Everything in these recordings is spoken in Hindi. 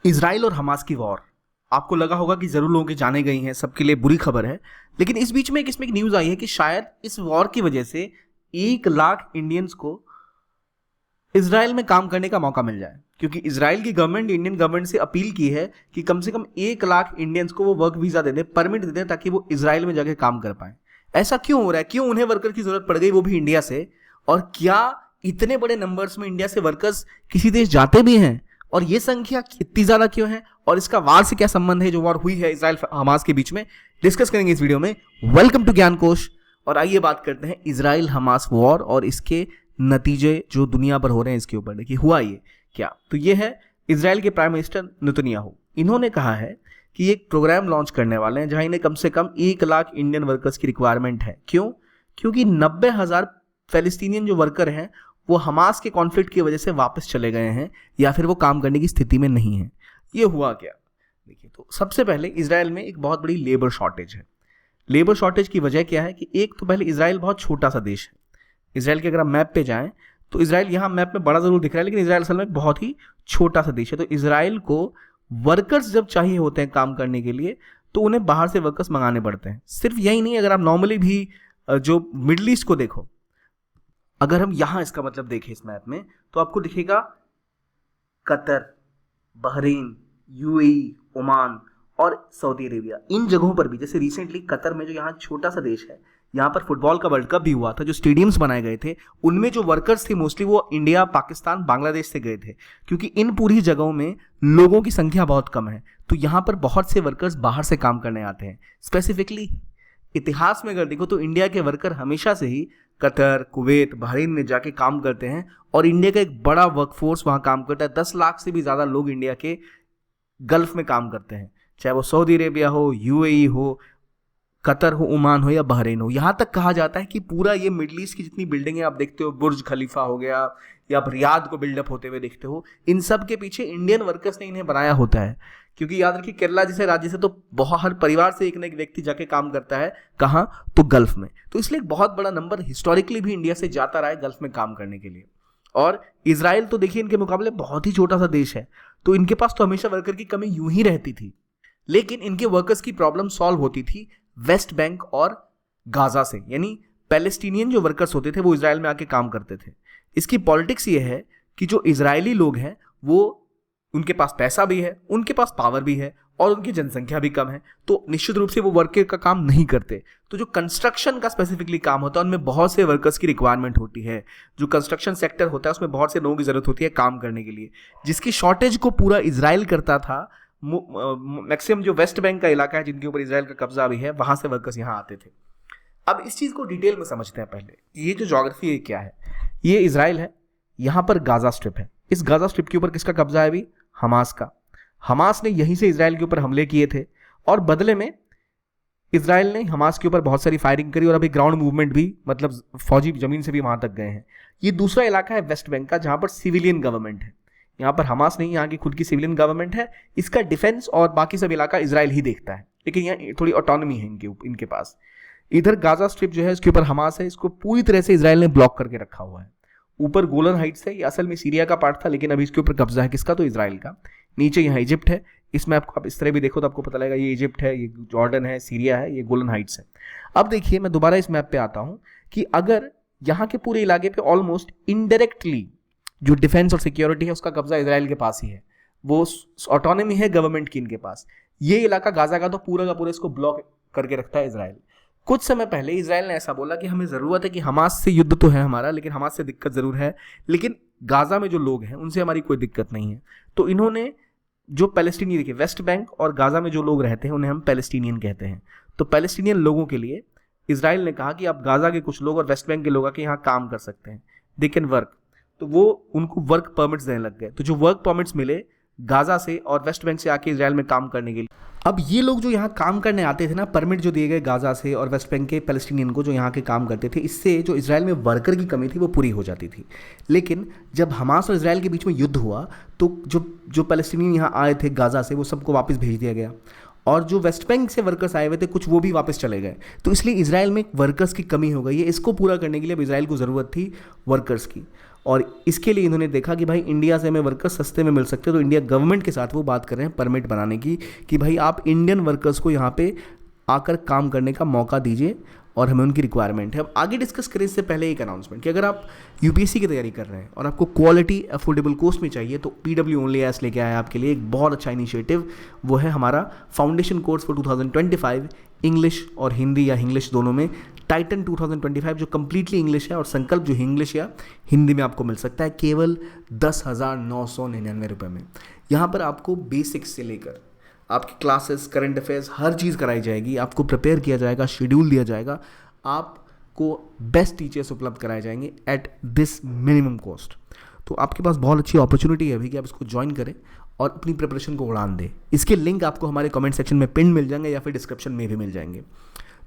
इजराइल और हमास की वॉर आपको लगा होगा कि जरूर लोगों की जाने गई हैं, सबके लिए बुरी खबर है। लेकिन इस बीच में इसमें एक न्यूज आई है कि शायद इस वॉर की वजह से 1 लाख इंडियंस को इजराइल में काम करने का मौका मिल जाए, क्योंकि इजराइल की गवर्नमेंट इंडियन गवर्नमेंट से अपील की है कि कम से कम 1 लाख इंडियंस को वो वर्क वीजा दे दे, परमिट दे दे, ताकि वो इजराइल में जाके काम कर पाए। ऐसा क्यों हो रहा है? क्यों उन्हें वर्कर की जरूरत पड़ गई, वो भी इंडिया से? और क्या इतने बड़े नंबर्स में इंडिया से वर्कर्स किसी देश जाते भी हैं? और ये संख्या इतनी ज्यादा क्यों है? और इसका वार से क्या संबंध है, जो वॉर हुई है इजराइल हमास के बीच में, डिस्कस करेंगे इस वीडियो में। वेलकम टू ज्ञान कोश। और आइए बात करते हैं इजराइल हमास वॉर और इसके नतीजे जो दुनिया भर हो रहे हैं इसके ऊपर। देखिए हुआ ये क्या, तो ये है इजराइल के प्राइम मिनिस्टर नेतन्याहू। इन्होंने कहा है कि एक प्रोग्राम लॉन्च करने वाले हैं जहां इन्हें कम से कम 1 लाख इंडियन वर्कर्स की रिक्वायरमेंट है। क्यों? क्योंकि 90,000 फैलिस्तीनियन जो वर्कर हैं वो हमास के कॉन्फ्लिक्ट की वजह से वापस चले गए हैं या फिर वो काम करने की स्थिति में नहीं है। ये हुआ क्या? देखिए, तो सबसे पहले इजराइल में एक बहुत बड़ी लेबर शॉर्टेज है। लेबर शॉर्टेज की वजह क्या है कि एक तो पहले इजराइल बहुत छोटा सा देश है। इजराइल के अगर आप मैप पे जाएं तो इजराइल यहाँ मैप में बड़ा जरूर दिख रहा है, लेकिन इजराइल असल में बहुत ही छोटा सा देश है। तो इजराइल को वर्कर्स जब चाहिए होते हैं काम करने के लिए तो उन्हें बाहर से वर्कर्स मंगाने पड़ते हैं। सिर्फ यही नहीं, अगर आप नॉर्मली भी जो मिडल ईस्ट को देखो, अगर हम यहाँ इसका मतलब देखें इस मैप में तो आपको दिखेगा कतर, बहरीन, यूएई, ओमान और सऊदी अरेबिया। इन जगहों पर भी, जैसे रिसेंटली कतर में जो यहाँ छोटा सा देश है, यहाँ पर फुटबॉल का वर्ल्ड कप भी हुआ था, जो स्टेडियम्स बनाए गए थे उनमें जो वर्कर्स थे मोस्टली वो इंडिया, पाकिस्तान, बांग्लादेश से गए थे, क्योंकि इन पूरी जगहों में लोगों की संख्या बहुत कम है। तो यहाँ पर बहुत से वर्कर्स बाहर से काम करने आते हैं। स्पेसिफिकली इतिहास में अगर देखो तो इंडिया के वर्कर हमेशा से ही कतर, कुवैत, बहरीन में जाके काम करते हैं और इंडिया का एक बड़ा वर्कफोर्स वहाँ काम करता है। 10 लाख से भी ज़्यादा लोग इंडिया के गल्फ में काम करते हैं, चाहे वो सऊदी अरेबिया हो, यूएई हो, कतर हो, ओमान हो या बहरीन हो। यहाँ तक कहा जाता है कि पूरा ये मिडल ईस्ट की जितनी बिल्डिंगें आप देखते हो, बुर्ज खलीफा हो गया या आप रियाद को बिल्डअप होते हुए देखते हो, इन सब के पीछे इंडियन वर्कर्स ने इन्हें बनाया होता है। क्योंकि याद रखिए, केरला जैसे राज्य से तो बहुत हर परिवार से एक ना एक व्यक्ति जाके काम करता है। कहाँ? तो गल्फ में। तो इसलिए एक बहुत बड़ा नंबर हिस्टोरिकली भी इंडिया से जाता रहा है गल्फ में काम करने के लिए। और इजराइल तो देखिए इनके मुकाबले बहुत ही छोटा सा देश है, तो इनके पास तो हमेशा वर्कर की कमी यूं ही रहती थी। लेकिन इनके वर्कर्स की प्रॉब्लम सॉल्व होती थी वेस्ट बैंक और गाजा से, यानी पैलेस्टीनियन जो वर्कर्स होते थे वो इजराइल में आके काम करते थे। इसकी पॉलिटिक्स ये है कि जो इजरायली लोग हैं वो, उनके पास पैसा भी है, उनके पास पावर भी है और उनकी जनसंख्या भी कम है, तो निश्चित रूप से वो वर्कर का काम नहीं करते। तो जो कंस्ट्रक्शन का स्पेसिफिकली काम होता है उनमें बहुत से वर्कर्स की रिक्वायरमेंट होती है। जो कंस्ट्रक्शन सेक्टर होता है उसमें बहुत से लोगों की जरूरत होती है काम करने के लिए, जिसकी शॉर्टेज को पूरा इजराइल करता था। मैक्सिमम जो वेस्ट बैंक का इलाका है जिनके ऊपर इजराइल का कब्जा भी है, वहां से वर्कर्स यहाँ आते थे। अब इस चीज को डिटेल में समझते हैं। पहले ये जो ज्योग्राफी है क्या है, ये इजराइल है, यहाँ पर गाजा स्ट्रिप है। इस गाजा स्ट्रिप के ऊपर किसका कब्जा है? अभी हमास का। हमास ने यहीं से इजराइल के ऊपर हमले किए थे और बदले में इजराइल ने हमास के ऊपर बहुत सारी फायरिंग करी और अभी ग्राउंड मूवमेंट भी, मतलब फौजी जमीन से भी वहां तक गए हैं। ये दूसरा इलाका है वेस्ट बैंक का, जहां पर सिविलियन गवर्नमेंट है। यहाँ पर हमास नहीं, यहाँ की खुद की सिविलियन गवर्नमेंट है। इसका डिफेंस और बाकी सब इलाका इजराइल ही देखता है, लेकिन यहाँ थोड़ी ऑटोनॉमी है इनके पास। इधर गाजा स्ट्रिप जो है इसके ऊपर हमास है, इसको पूरी तरह से इजराइल ने ब्लॉक करके रखा हुआ है। ऊपर गोलन हाइट्स है, ये असल में सीरिया का पार्ट था, लेकिन अभी इसके ऊपर कब्जा है किसका? तो इजराइल का। नीचे यहाँ इजिप्ट है, इसमें आपको आप इस तरह भी देखो तो आपको पता लगेगा ये इजिप्ट है, ये जॉर्डन है, सीरिया है, ये गोलन हाइट्स है। अब देखिए मैं दोबारा इस मैप पे आता हूँ कि अगर यहाँ के पूरे इलाके पे ऑलमोस्ट इनडायरेक्टली जो डिफेंस और सिक्योरिटी है उसका कब्जा इजराइल के पास ही है, वो ऑटोनॉमी है गवर्नमेंट की इनके पास। ये इलाका गाजा का तो पूरा का पूरा इसको ब्लॉक करके रखता है इजराइल। कुछ समय पहले इजराइल ने ऐसा बोला कि हमें ज़रूरत है कि हमास से युद्ध तो है हमारा, लेकिन हमास से दिक्कत ज़रूर है, लेकिन गाजा में जो लोग हैं उनसे हमारी कोई दिक्कत नहीं है। तो इन्होंने जो पैलेस्टीनियन, देखिए वेस्ट बैंक और गाजा में जो लोग रहते हैं उन्हें हम पैलेस्टीनियन कहते हैं। तो पैलेस्टीनियन लोगों के लिए इजराइल ने कहा कि आप गाजा के कुछ लोग और वेस्ट बैंक के लोग आके यहाँ काम कर सकते हैं, दे कैन वर्क। तो वो उनको वर्क परमिट्स देने लग गए। तो जो वर्क परमिट्स मिले गाजा से और वेस्ट बैंक से आके इजराइल में काम करने के लिए। अब ये लोग जो यहाँ काम करने आते थे ना, परमिट जो दिए गए गाजा से और वेस्ट बैंक के पैलेस्टीनियन को जो यहाँ के काम करते थे, इससे जो इजराइल में वर्कर की कमी थी वो पूरी हो जाती थी। लेकिन जब हमास और इजराइल के बीच में युद्ध हुआ तो जो पैलेस्टीनियन यहाँ आए थे गाजा से, वो सबको वापस भेज दिया गया और जो वेस्ट बैंक से वर्कर्स आए हुए थे कुछ, वो भी वापस चले गए। तो इसलिए इजराइल में वर्कर्स की कमी हो गई है। इसको पूरा करने के लिए अब इजराइल को ज़रूरत थी वर्कर्स की। और इसके लिए इन्होंने देखा कि भाई इंडिया से हमें वर्कर्स सस्ते में मिल सकते हैं, तो इंडिया गवर्नमेंट के साथ वो बात कर रहे हैं परमिट बनाने की कि भाई आप इंडियन वर्कर्स को यहाँ पे आकर काम करने का मौका दीजिए और हमें उनकी रिक्वायरमेंट है। अब आगे डिस्कस करें इससे पहले एक अनाउंसमेंट कि अगर आप यूपीएससी की तैयारी कर रहे हैं और आपको क्वालिटी अफोर्डेबल कॉस्ट में चाहिए तो पीडब्ल्यू ओनली एस लेके आया आपके लिए एक बहुत अच्छा इनिशिएटिव। वो है हमारा फाउंडेशन कोर्स फॉर 2025 इंग्लिश और हिंदी या इंग्लिश दोनों में, टाइटन 2025 जो कम्प्लीटली इंग्लिश है और संकल्प जो इंग्लिश या हिंदी में आपको मिल सकता है केवल 10,999 रुपये में। यहाँ पर आपको बेसिक्स से लेकर आपकी क्लासेस, करंट अफेयर्स, हर चीज़ कराई जाएगी, आपको प्रिपेयर किया जाएगा, शेड्यूल दिया जाएगा, आपको बेस्ट टीचर्स उपलब्ध कराए जाएंगे एट दिस मिनिमम कॉस्ट। तो आपके पास बहुत अच्छी अपॉर्चुनिटी है अभी कि आप इसको ज्वाइन करें और अपनी प्रिपरेशन को उड़ान दें। इसके लिंक आपको हमारे कमेंट सेक्शन में पिन मिल जाएंगे या फिर डिस्क्रिप्शन में भी मिल जाएंगे।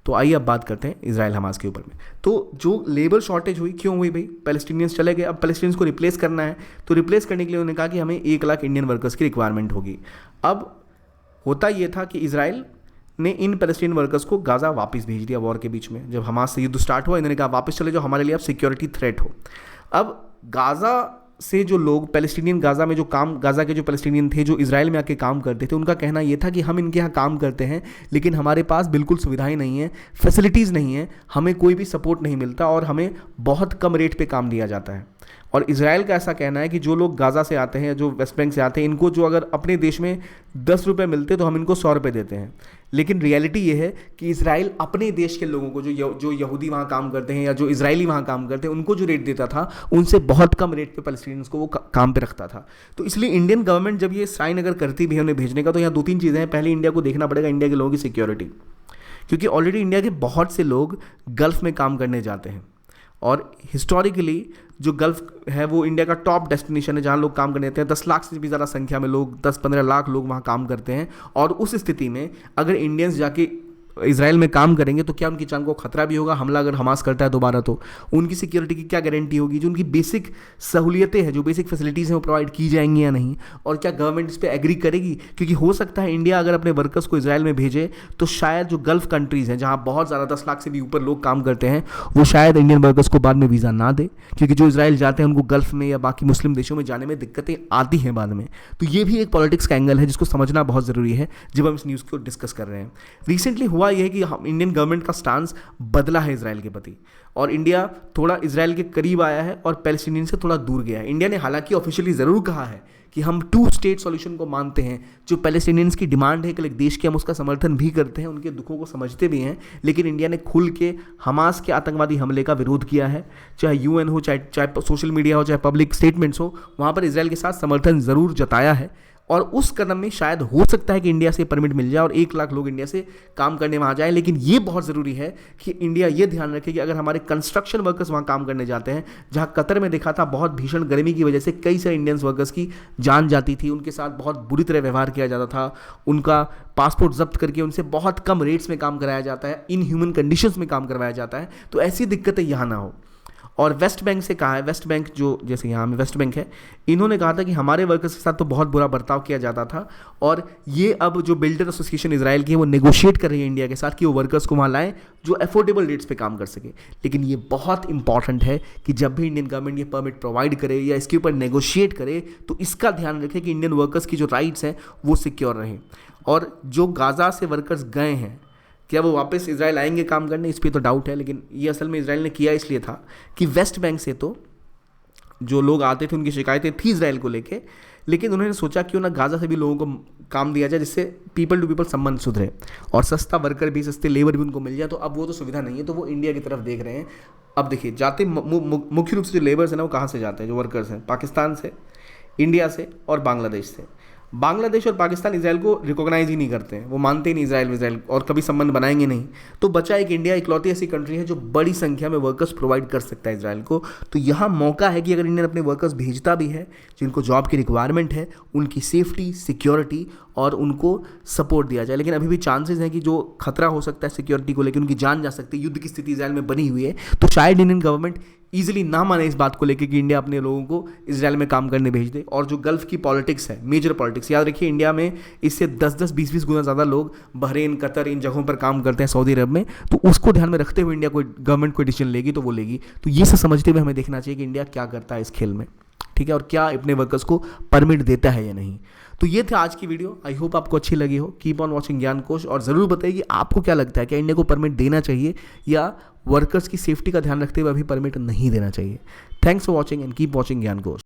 तो आइए अब बात करते हैं इजराइल हमास के ऊपर में। तो जो लेबर शॉर्टेज हुई, क्यों हुई भाई? पैलेस्टीनियंस चले गए, अब पैलेस्टीनियंस को रिप्लेस करना है, तो रिप्लेस करने के लिए उन्होंने कहा कि हमें 1 लाख इंडियन वर्कर्स की रिक्वायरमेंट होगी। अब होता ये था कि इजराइल ने इन पैलेस्टीनियन वर्कर्स को गाज़ा वापस भेज दिया वॉर के बीच में। जब हमास से युद्ध स्टार्ट हुआ, इन्होंने कहा वापस चले जाओ, हमारे लिए अब सिक्योरिटी थ्रेट हो। अब गाज़ा से जो लोग पैलेस्टीनियन गाज़ा में जो काम, गाज़ा के जो पैलेस्टीनियन थे जो इजराइल में आके काम करते थे, उनका कहना ये था कि हम इनके यहाँ काम करते हैं लेकिन हमारे पास बिल्कुल सुविधाएं नहीं हैं, फैसिलिटीज़ नहीं हैं, हमें कोई भी सपोर्ट नहीं मिलता और हमें बहुत कम रेट पे काम दिया जाता है। और इजराइल का ऐसा कहना है कि जो लोग गाज़ा से आते हैं, जो वेस्ट बैंक से आते हैं, इनको जो अगर अपने देश में 10 रुपये मिलते तो हम इनको 100 रुपये देते हैं। लेकिन रियलिटी ये है कि इजराइल अपने देश के लोगों को, जो यहूदी वहाँ काम करते हैं या जो इजरायली वहाँ काम करते हैं, उनको जो रेट देता था उनसे बहुत कम रेट पे पैलेस्टीनियंस को वो काम पे रखता था। तो इसलिए इंडियन गवर्नमेंट जब ये साइन अगर करती भी है उन्हें भेजने का, तो यहाँ 2-3 चीज़ें हैं। पहले इंडिया को देखना पड़ेगा इंडिया के लोगों की सिक्योरिटी, क्योंकि ऑलरेडी इंडिया के बहुत से लोग गल्फ़ में काम करने जाते हैं और हिस्टोरिकली जो गल्फ़ है वो इंडिया का टॉप डेस्टिनेशन है जहाँ लोग काम करने जाते हैं। 10 लाख से भी ज़्यादा संख्या में लोग, 10-15 लाख लोग वहाँ काम करते हैं। और उस स्थिति में अगर इंडियंस जाके इजराइल में काम करेंगे तो क्या उनकी जान को खतरा भी होगा? हमला अगर हमास करता है दोबारा तो उनकी सिक्योरिटी की क्या गारंटी होगी? जो उनकी बेसिक सहूलियतें हैं, जो बेसिक फैसिलिटीज़ हैं, वो प्रोवाइड की जाएंगी या नहीं? और क्या गवर्नमेंट इस पर एग्री करेगी? क्योंकि हो सकता है इंडिया अगर अपने वर्कर्स को इजराइल में भेजे तो शायद जो गल्फ़ कंट्रीज़ हैं जहाँ बहुत ज़्यादा 10 लाख से भी ऊपर लोग काम करते हैं, वो शायद इंडियन वर्कर्स को बाद में वीज़ा ना दे, क्योंकि जो इजराइल जाते हैं उनको गल्फ़ में या बाकी मुस्लिम देशों में जाने में दिक्कतें आती हैं बाद में। तो ये भी एक पॉलिटिक्स का एंगल है जिसको समझना बहुत ज़रूरी है जब हम इस न्यूज़ को डिस्कस कर रहे हैं। रिसेंटली हुआ यह है कि हम इंडियन गवर्नमेंट का स्टांस बदला है इजराइल के प्रति और इंडिया थोड़ा इजराइल के करीब आया है और पैलेस्टीनियन से थोड़ा दूर गया है। इंडिया ने हालांकि ऑफिशियली ज़रूर कहा है कि हम 2 स्टेट सॉल्यूशन को मानते हैं, जो पैलेस्टीनियंस की डिमांड है कि एक देश की, हम उसका समर्थन भी करते हैं, उनके दुखों को समझते भी हैं। लेकिन इंडिया ने खुल के हमास के आतंकवादी हमले का विरोध किया है, चाहे यूएन हो, चाहे सोशल मीडिया हो, चाहे पब्लिक स्टेटमेंट्स हो, वहाँ पर इजराइल के साथ समर्थन ज़रूर जताया है। और उस कदम में शायद हो सकता है कि इंडिया से परमिट मिल जाए और 1 लाख लोग इंडिया से काम करने वहाँ जाएं। लेकिन ये बहुत ज़रूरी है कि इंडिया ये ध्यान रखे कि अगर हमारे कंस्ट्रक्शन वर्कर्स वहाँ काम करने जाते हैं, जहाँ कतर में देखा था बहुत भीषण गर्मी की वजह से कई सारे इंडियंस वर्कर्स की जान जाती थी, उनके साथ बहुत बुरी तरह व्यवहार किया जाता था, उनका पासपोर्ट जब्त करके उनसे बहुत कम रेट्स में काम कराया जाता है, इनह्यूमन कंडीशंस में काम करवाया जाता है। तो ऐसी दिक्कतें यहाँ ना हो। और वेस्ट बैंक से कहा है, वेस्ट बैंक जो जैसे यहाँ में वेस्ट बैंक है, इन्होंने कहा था कि हमारे वर्कर्स के साथ तो बहुत बुरा बर्ताव किया जाता था और ये अब जो बिल्डर एसोसिएशन इजराइल की है वो नेगोशिएट कर रही है इंडिया के साथ कि वो वर्कर्स को वहाँ लाएं जो अफोर्डेबल रेट्स पे काम कर सके। लेकिन ये बहुत इंपॉर्टेंट है कि जब भी इंडियन गवर्नमेंट ये परमिट प्रोवाइड करे या इसके ऊपर नेगोशिएट करे तो इसका ध्यान रखें कि इंडियन वर्कर्स की जो राइट्स हैं वो सिक्योर रहें। और जो गाज़ा से वर्कर्स गए हैं, क्या वो वापस इजराइल आएंगे काम करने? इस पर तो डाउट है। लेकिन ये असल में इजराइल ने किया इसलिए था कि वेस्ट बैंक से तो जो लोग आते थे उनकी शिकायतें थी इजराइल को लेके, लेकिन उन्होंने सोचा क्यों ना गाज़ा से भी लोगों को काम दिया जाए जिससे पीपल टू पीपल संबंध सुधरे और सस्ता वर्कर भी, सस्ते लेबर भी उनको मिल जाए। तो अब वो तो सुविधा नहीं है, तो वो इंडिया की तरफ देख रहे हैं। अब देखिए, जाते मुख्य रूप से जो लेबर्स हैं ना वो कहाँ से जाते हैं? जो वर्कर्स हैं पाकिस्तान से, इंडिया से और बांग्लादेश से। बांग्लादेश और पाकिस्तान इजराइल को रिकॉग्नाइज ही नहीं करते हैं, वो मानते ही नहीं इजराइल और कभी संबंध बनाएंगे नहीं। तो बचा एक इंडिया, इकलौती ऐसी कंट्री है जो बड़ी संख्या में वर्कर्स प्रोवाइड कर सकता है इजराइल को। तो यहाँ मौका है कि अगर इंडिया अपने वर्कर्स भेजता भी है जिनको जॉब की रिक्वायरमेंट है, उनकी सेफ्टी, सिक्योरिटी और उनको सपोर्ट दिया जाए। लेकिन अभी भी चांसेस हैं कि जो खतरा हो सकता है सिक्योरिटी को लेकर, उनकी जान जा सकती है, युद्ध की स्थिति इजराइल में बनी हुई है, तो शायद इंडियन गवर्नमेंट ईजिली ना माने इस बात को लेकर कि इंडिया अपने लोगों को इजराइल में काम करने भेज दे। और जो गल्फ की पॉलिटिक्स है, मेजर पॉलिटिक्स, याद रखिए इंडिया में इससे 10-10, 20-20 गुना ज़्यादा लोग बहरीन, कतर, इन जगहों पर काम करते हैं, सऊदी अरब में। तो उसको ध्यान में रखते हुए इंडिया कोई गवर्नमेंट कोई डिसीजन लेगी तो वो लेगी। तो ये सब समझते हुए हमें देखना चाहिए कि इंडिया क्या करता है इस खेल में, ठीक है, और क्या अपने वर्कर्स को परमिट देता है या नहीं। तो ये थे आज की वीडियो। आई होप आपको अच्छी लगी हो। कीप ऑन वॉचिंग ज्ञान कोश, और ज़रूर बताइए कि आपको क्या लगता है, क्या इंडिया को परमिट देना चाहिए या वर्कर्स की सेफ्टी का ध्यान रखते हुए अभी परमिट नहीं देना चाहिए। Thanks for watching and keep watching ज्ञान कोश।